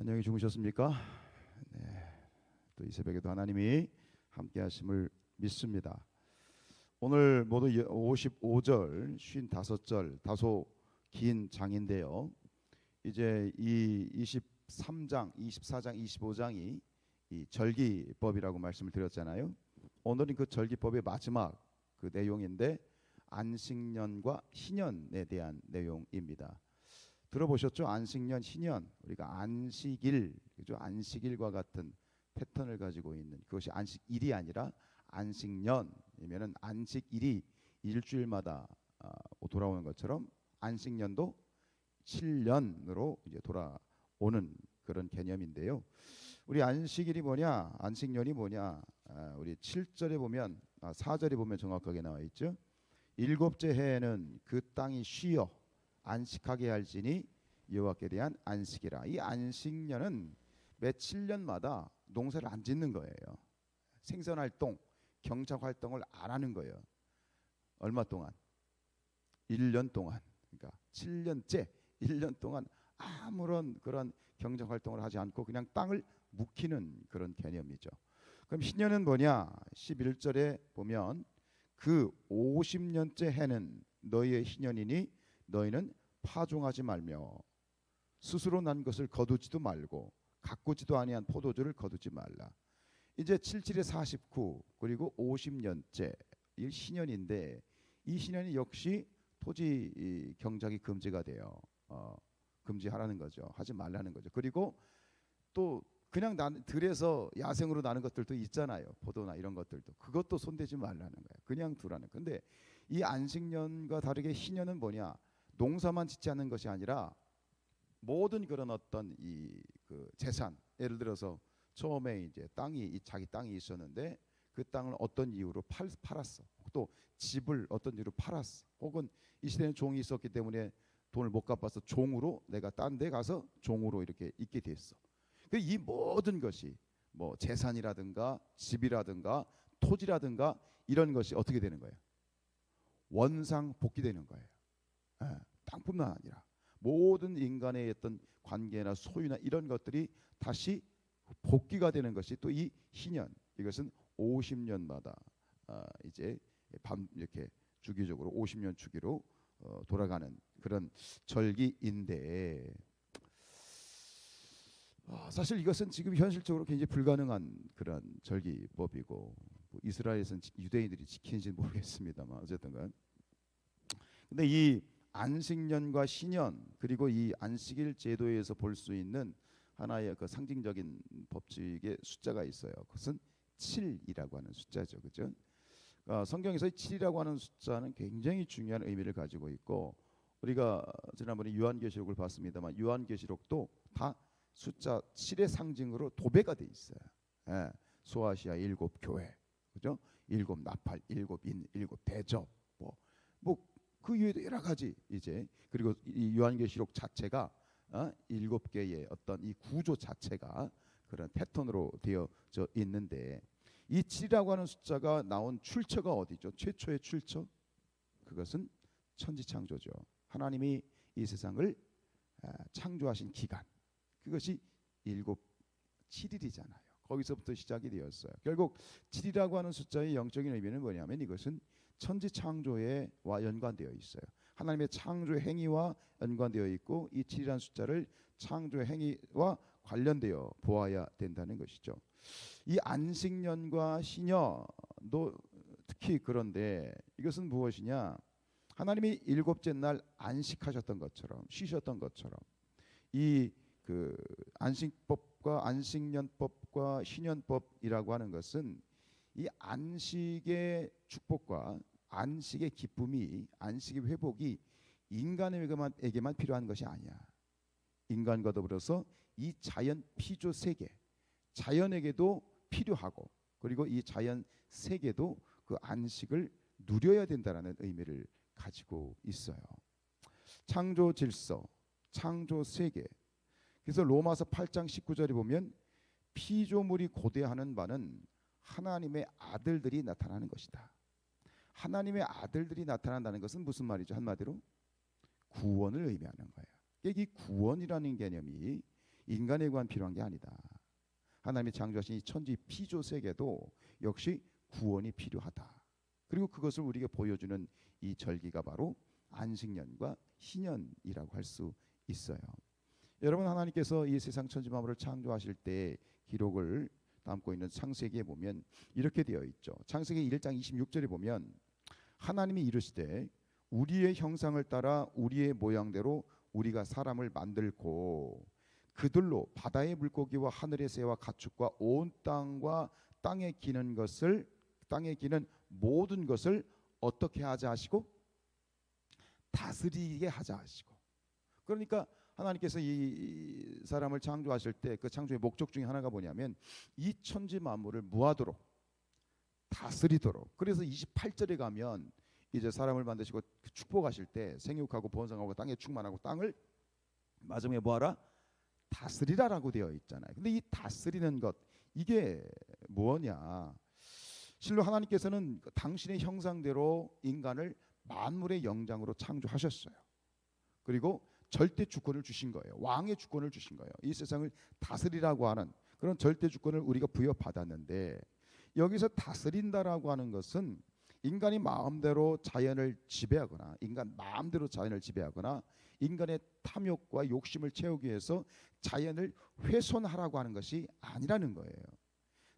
안녕히 주무셨습니까? 네. 또 이 새벽에도 하나님이 함께 하심을 믿습니다. 오늘 모두 55절, 55절 다소 긴 장인데요. 이제 이 23장, 24장, 25장이 이 절기법이라고 말씀을 드렸잖아요. 오늘은 그 절기법의 마지막 그 내용인데 안식년과 희년에 대한 내용입니다. 들어보셨죠? 안식년, 희년. 우리가 안식일, 그죠? 안식일과 같은 패턴을 가지고 있는 그것이 안식일이 아니라 안식년이면은 안식일이 일주일마다 돌아오는 것처럼 안식년도 7년으로 이제 돌아오는 그런 개념인데요. 우리 안식일이 뭐냐? 안식년이 뭐냐? 우리 7절에 보면 4절에 보면 정확하게 나와 있죠. 일곱째 해에는 그 땅이 쉬어 안식하게 할지니 여호와께 대한 안식이라. 이 안식년은 매 7년마다 농사를 안 짓는 거예요. 생산활동, 경작활동을 안 하는 거예요. 얼마 동안? 1년 동안. 그러니까 7년째 1년 동안 아무런 그런 경작활동을 하지 않고 그냥 땅을 묵히는 그런 개념이죠. 그럼 희년은 뭐냐? 11절에 보면 그 50년째 해는 너희의 희년이니 너희는 파종하지 말며 스스로 난 것을 거두지도 말고 가꾸지도 아니한 포도주를 거두지 말라. 이제 77에 49 그리고 50년째 이 희년인데 이 희년이 역시 토지 경작이 금지가 돼요. 금지하라는 거죠. 하지 말라는 거죠. 그리고 또 그냥 들에서 야생으로 나는 것들도 있잖아요. 포도나 이런 것들도. 그것도 손대지 말라는 거예요. 그냥 두라는. 근데 이 안식년과 다르게 희년은 뭐냐? 농사만 짓지 않는 것이 아니라 모든 그런 어떤 이 그 재산, 예를 들어서 처음에 이제 자기 땅이 있었는데 그 땅을 어떤 이유로 팔았어. 또 집을 어떤 이유로 팔았어. 혹은 이 시대는 종이 있었기 때문에 돈을 못 갚아서 종으로 내가 딴 데 가서 종으로 이렇게 있게 됐어. 이 모든 것이 뭐 재산이라든가 집이라든가 토지라든가 이런 것이 어떻게 되는 거예요? 원상복귀되는 거예요. 땅뿐만 아니라 모든 인간의 어떤 관계나 소유나 이런 것들이 다시 복귀가 되는 것이 또 이 희년. 이것은 50년마다 이제 이렇게 주기적으로 50년 주기로 돌아가는 그런 절기인데 사실 이것은 지금 현실적으로 굉장히 불가능한 그런 절기법이고 뭐 이스라엘에서는 유대인들이 지키는지 모르겠습니다만 어쨌든간 근데 이 안식년과 희년 그리고 이 안식일 제도에서 볼 수 있는 하나의 그 상징적인 법칙의 숫자가 있어요. 그것은 7이라고 하는 숫자죠. 그죠? 성경에서 7이라고 하는 숫자는 굉장히 중요한 의미를 가지고 있고 우리가 지난번에 요한계시록을 봤습니다만 요한계시록도 다 숫자 7의 상징으로 도배가 돼 있어요. 예, 소아시아 7교회, 그죠? 7 나팔, 7인, 7대접, 뭐 그 이외에도 여러 가지 이제 그리고 이 요한계시록 자체가 7개의 어떤 이 구조 자체가 그런 패턴으로 되어져 있는데 이 7이라고 하는 숫자가 나온 출처가 어디죠? 최초의 출처? 그것은 천지창조죠. 하나님이 이 세상을 창조하신 기간. 그것이 7일이잖아요. 거기서부터 시작이 되었어요. 결국 7이라고 하는 숫자의 영적인 의미는 뭐냐면 이것은 천지 창조와 연관되어 있어요. 하나님의 창조 행위와 연관되어 있고 이 7이라는 숫자를 창조 행위와 관련되어 보아야 된다는 것이죠. 이 안식년과 희년도 특히 그런데 이것은 무엇이냐? 하나님이 일곱째 날 안식하셨던 것처럼 쉬셨던 것처럼 이 그 안식법과 안식년법과 희년법이라고 하는 것은 이 안식의 축복과 안식의 기쁨이 안식의 회복이 인간에게만 필요한 것이 아니야. 인간과 더불어서 이 자연 피조 세계 자연에게도 필요하고 그리고 이 자연 세계도 그 안식을 누려야 된다는 의미를 가지고 있어요. 창조 질서, 창조 세계. 그래서 로마서 8장 19절에 보면 피조물이 고대하는 바는 하나님의 아들들이 나타나는 것이다. 하나님의 아들들이 나타난다는 것은 무슨 말이죠? 한마디로 구원을 의미하는 거예요. 이 구원이라는 개념이 인간에 관한 필요한 게 아니다. 하나님이 창조하신 이 천지 피조 세계도 역시 구원이 필요하다. 그리고 그것을 우리에게 보여주는 이 절기가 바로 안식년과 희년이라고 할 수 있어요. 여러분, 하나님께서 이 세상 천지 만물을 창조하실 때 기록을 담고 있는 창세기에 보면 이렇게 되어 있죠. 창세기 1장 26절에 보면 하나님이 이르시되 우리의 형상을 따라 우리의 모양대로 우리가 사람을 만들고 그들로 바다의 물고기와 하늘의 새와 가축과 온 땅과 땅에 기는 모든 것을 어떻게 하자 하시고 다스리게 하자 하시고. 그러니까 하나님께서 이 사람을 창조하실 때 그 창조의 목적 중에 하나가 뭐냐면 이 천지 만물을 무하도록 다스리도록. 그래서 28절에 가면 이제 사람을 만드시고 축복하실 때 생육하고 번성하고 땅에 충만하고 땅을 마지막에 뭐하라? 다스리라라고 되어 있잖아요. 근데 이 다스리는 것, 이게 뭐냐? 실로 하나님께서는 당신의 형상대로 인간을 만물의 영장으로 창조하셨어요. 그리고 절대 주권을 주신 거예요. 왕의 주권을 주신 거예요. 이 세상을 다스리라고 하는 그런 절대 주권을 우리가 부여받았는데, 여기서 다스린다라고 하는 것은 인간이 마음대로 자연을 지배하거나 인간의 탐욕과 욕심을 채우기 위해서 자연을 훼손하라고 하는 것이 아니라는 거예요.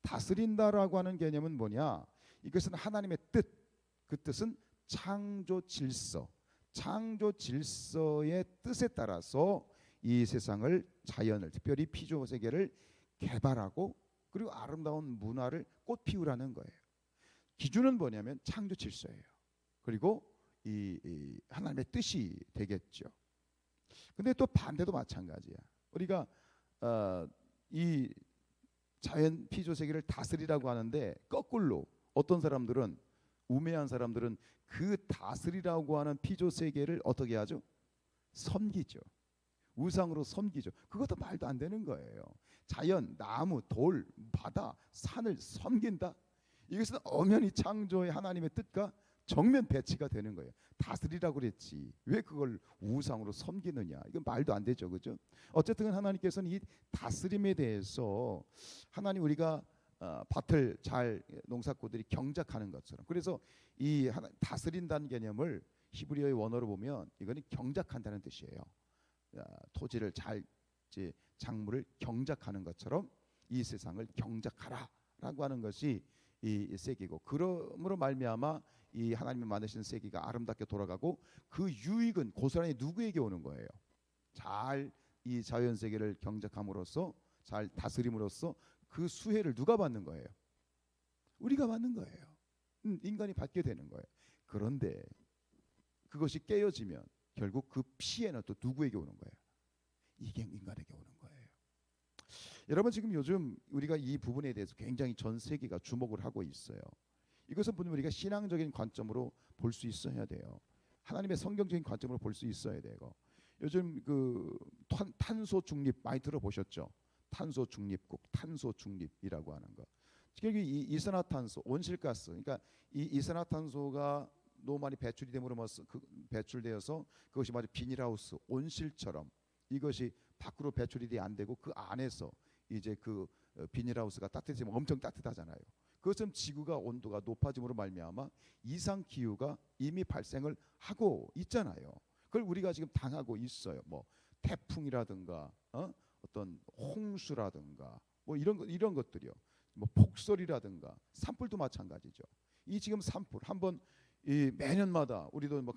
다스린다라고 하는 개념은 뭐냐? 이것은 하나님의 뜻, 그 뜻은 창조 질서의 뜻에 따라서 이 세상을, 자연을, 특별히 피조 세계를 개발하고 그리고 아름다운 문화를 꽃 피우라는 거예요. 기준은 뭐냐면 창조 질서예요. 그리고 이 하나님의 뜻이 되겠죠. 근데 또 반대도 마찬가지야. 우리가 이 자연 피조 세계를 다스리라고 하는데 거꾸로 어떤 사람들은, 우매한 사람들은 그 다스리라고 하는 피조 세계를 어떻게 하죠? 섬기죠. 우상으로 섬기죠. 그것도 말도 안 되는 거예요. 자연, 나무, 돌, 바다, 산을 섬긴다? 이것은 엄연히 창조의 하나님의 뜻과 정면 배치가 되는 거예요. 다스리라고 그랬지 왜 그걸 우상으로 섬기느냐? 이건 말도 안 되죠, 그죠? 어쨌든 하나님께서는 이 다스림에 대해서, 하나님 우리가 밭을 잘 농사꾼들이 경작하는 것처럼, 그래서 이 다스린다는 개념을 히브리어의 원어로 보면 이거는 경작한다는 뜻이에요. 토지를 잘, 작물을 경작하는 것처럼 이 세상을 경작하라라고 하는 것이 이 세계고, 그러므로 말미암아 이 하나님이 만드신 세계가 아름답게 돌아가고 그 유익은 고스란히 누구에게 오는 거예요? 잘 이 자연 세계를 경작함으로써, 잘 다스림으로써 그 수혜를 누가 받는 거예요? 우리가 받는 거예요. 인간이 받게 되는 거예요. 그런데 그것이 깨어지면 결국 그 피해는 또 누구에게 오는 거예요? 이게 인간에게 오는 거예요. 여러분, 지금 요즘 우리가 이 부분에 대해서 굉장히 전 세계가 주목을 하고 있어요. 이것은 분명 우리가 신앙적인 관점으로 볼 수 있어야 돼요. 하나님의 성경적인 관점으로 볼 수 있어야 되고, 요즘 그 탄소 중립 많이 들어보셨죠? 탄소 중립국, 탄소 중립이라고 하는 거. 결국 이 이산화탄소, 온실가스, 그러니까 이 이산화탄소가 너무 많이 배출이 됨으로써 배출되어서 그것이 마치 비닐하우스, 온실처럼 이것이 밖으로 배출이 안 되고 그 안에서 이제 그 비닐하우스가 따뜻해지면 엄청 따뜻하잖아요. 그것은 지구가 온도가 높아짐으로 말미암아 이상 기후가 이미 발생을 하고 있잖아요. 그걸 우리가 지금 당하고 있어요. 뭐 태풍이라든가 어떤 홍수라든가 뭐 이런 것들이요. 뭐 폭설이라든가 산불도 마찬가지죠. 이 지금 산불 한번 이 매년마다 우리도 뭐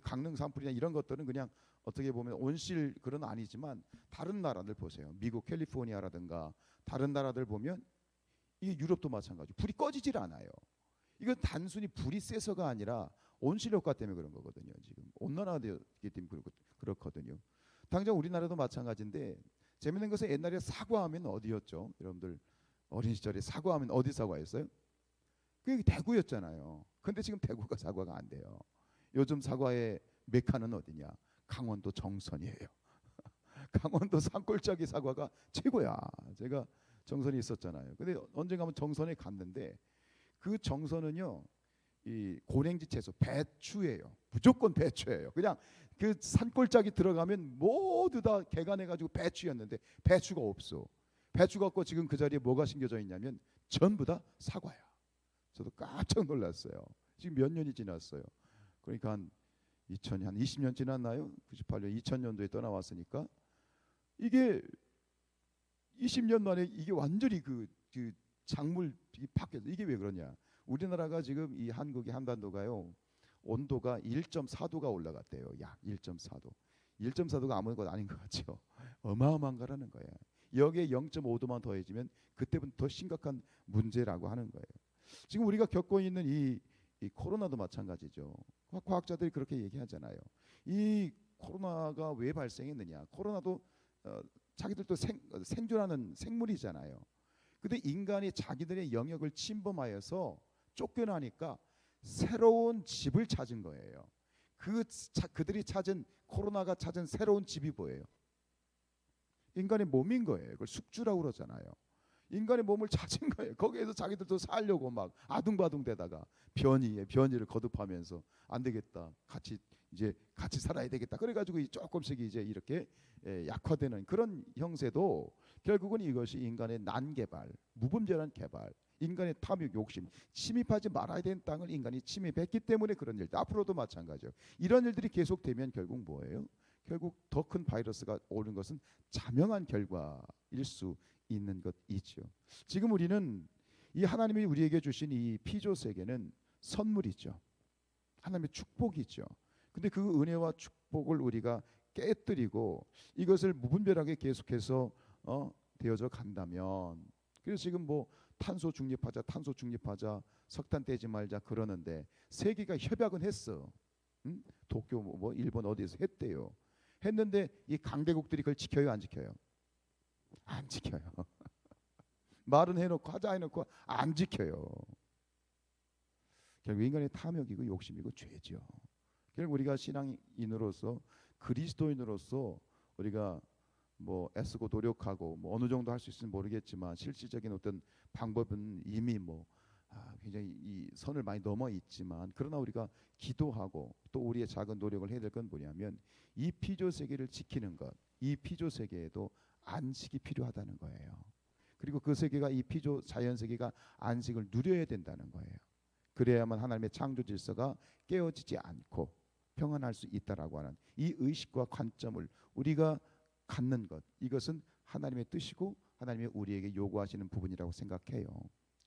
강릉 산불이나 이런 것들은 그냥 어떻게 보면 온실 그런 아니지만 다른 나라들 보세요. 미국 캘리포니아라든가 다른 나라들 보면 이게 유럽도 마찬가지. 불이 꺼지질 않아요. 이건 단순히 불이 세서가 아니라 온실 효과 때문에 그런 거거든요. 지금 온난화되기 때문에 그렇거든요. 당장 우리나라도 마찬가지인데, 재밌는 것은 옛날에 사과하면 어디였죠? 여러분들 어린 시절에 사과하면 어디 사과였어요? 그게 대구였잖아요. 근데 지금 대구가 사과가 안 돼요. 요즘 사과의 메카는 어디냐? 강원도 정선이에요. 강원도 산골짜기 사과가 최고야. 제가 정선이 있었잖아요. 근데 언젠가 한번 정선에 갔는데 그 정선은요, 이 고랭지 채소 배추예요. 무조건 배추예요. 그냥 그 산골짜기 들어가면 모두 다 개간해가지고 배추였는데 배추가 없어. 배추가 없고 지금 그 자리에 뭐가 심겨져 있냐면 전부 다 사과야. 저도 깜짝 놀랐어요. 지금 몇 년이 지났어요. 그러니까 한 2000년 지났나요? 98년, 2000년도에 떠나왔으니까 이게 20년 만에 이게 완전히 그 작물이 바뀌었어. 이게 왜 그러냐? 우리나라가 지금 이 한국의 한반도가요, 온도가 1.4도가 올라갔대요. 약 1.4도. 1.4도가 아무것도 아닌 것 같죠. 어마어마한 거라는 거예요. 여기에 0.5도만 더해지면 그때부터 더 심각한 문제라고 하는 거예요. 지금 우리가 겪고 있는 이 코로나도 마찬가지죠. 과학자들이 그렇게 얘기하잖아요. 이 코로나가 왜 발생했느냐? 코로나도 자기들도 생존하는 생물이잖아요. 근데 인간이 자기들의 영역을 침범하여서 쫓겨나니까 새로운 집을 찾은 거예요. 그들이 찾은, 코로나가 찾은 새로운 집이 뭐예요? 인간의 몸인 거예요. 그걸 숙주라고 그러잖아요. 인간의 몸을 찾은 거예요. 거기에서 자기들도 살려고 막 아둥바둥대다가 변이를 거듭하면서 안 되겠다. 같이 살아야 되겠다. 그래가지고 조금씩 이제 이렇게 약화되는 그런 형세도 결국은 이것이 인간의 난개발, 무분별한 개발, 인간의 탐욕, 욕심, 침입하지 말아야 되는 땅을 인간이 침입했기 때문에 그런 일들, 앞으로도 마찬가지예요. 이런 일들이 계속되면 결국 뭐예요? 결국 더 큰 바이러스가 오는 것은 자명한 결과일 수 있는 것이죠. 지금 우리는 이 하나님이 우리에게 주신 이 피조 세계는 선물이죠. 하나님의 축복이죠. 근데 그 은혜와 축복을 우리가 깨뜨리고 이것을 무분별하게 계속해서 되어져 간다면, 그래서 지금 뭐 탄소 중립하자, 석탄 떼지 말자 그러는데 세계가 협약은 했어. 응? 도쿄 뭐 일본 어디에서 했대요. 했는데 이 강대국들이 그걸 지켜요, 안 지켜요? 안 지켜요. 말은 해놓고 하자 해놓고 안 지켜요. 결국 인간의 탐욕이고 욕심이고 죄죠. 결국 우리가 신앙인으로서, 그리스도인으로서 우리가 뭐 애쓰고 노력하고 뭐 어느 정도 할 수 있을지 모르겠지만 실질적인 어떤 방법은 이미 굉장히 이 선을 많이 넘어 있지만, 그러나 우리가 기도하고 또 우리의 작은 노력을 해야 될 건 뭐냐면 이 피조 세계를 지키는 것, 이 피조 세계에도 안식이 필요하다는 거예요. 그리고 그 세계가, 이 피조 자연 세계가 안식을 누려야 된다는 거예요. 그래야만 하나님의 창조 질서가 깨어지지 않고 평안할 수 있다라고 하는 이 의식과 관점을 우리가 갖는 것, 이것은 하나님의 뜻이고 하나님이 우리에게 요구하시는 부분이라고 생각해요.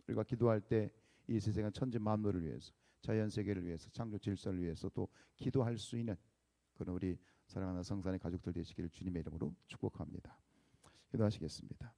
우리가 기도할 때 이 세상의 천지 만물을 위해서, 자연 세계를 위해서, 창조 질서를 위해서 또 기도할 수 있는 그런 우리 사랑하는 성산의 가족들 되시기를 주님의 이름으로 축복합니다. 기도하시겠습니다.